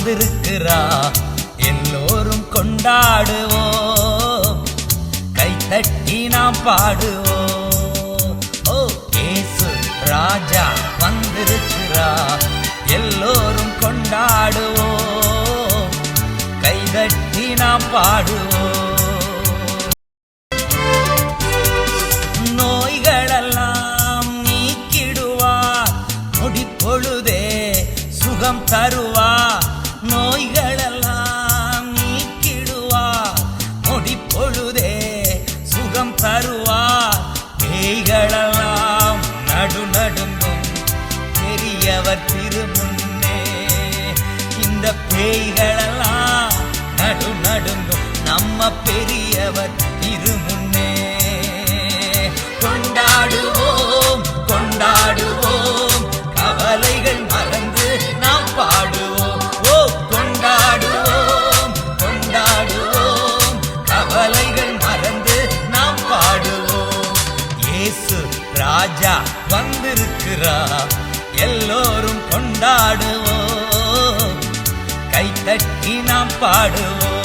வந்திருக்கிறா, எல்லோரும் கொண்டாடுவோம், கைத்தட்டி நாம் பாடுவோம். ஓ இயேசு ராஜா வந்திருக்கிறா, எல்லோரும் கொண்டாடுவோம், கைதட்டி நாம் பாடுவோம். நோய்களெல்லாம் நீக்கிடுவார், நொடிப்பொழுதே சுகம் தருவார். நோய்களெல்லாம் நீக்கிடுவார், நொடிப்பொழுதே சுகம் தருவார். பேய்களெல்லாம் நடுநடுங்கும் பெரியவர் திருமுன்னே. இந்த பேய்களெல்லாம் நடுநடுங்கும் நம்ம பெரியவர் திருமுன்னே. கொண்டாடுவோம் கொண்டாடுவோம், கவலைகள் மறந்து நாம் பாடுவோம். ஓ கொண்டாடுவோம் கொண்டாடுவோம், கவலைகள் மறந்து நாம் பாடுவோம். இயேசு ராஜா வந்திருக்கிறார், எல்லோரும் கொண்டாடுவோம், கைத்தட்டி நாம் பாடுவோம்.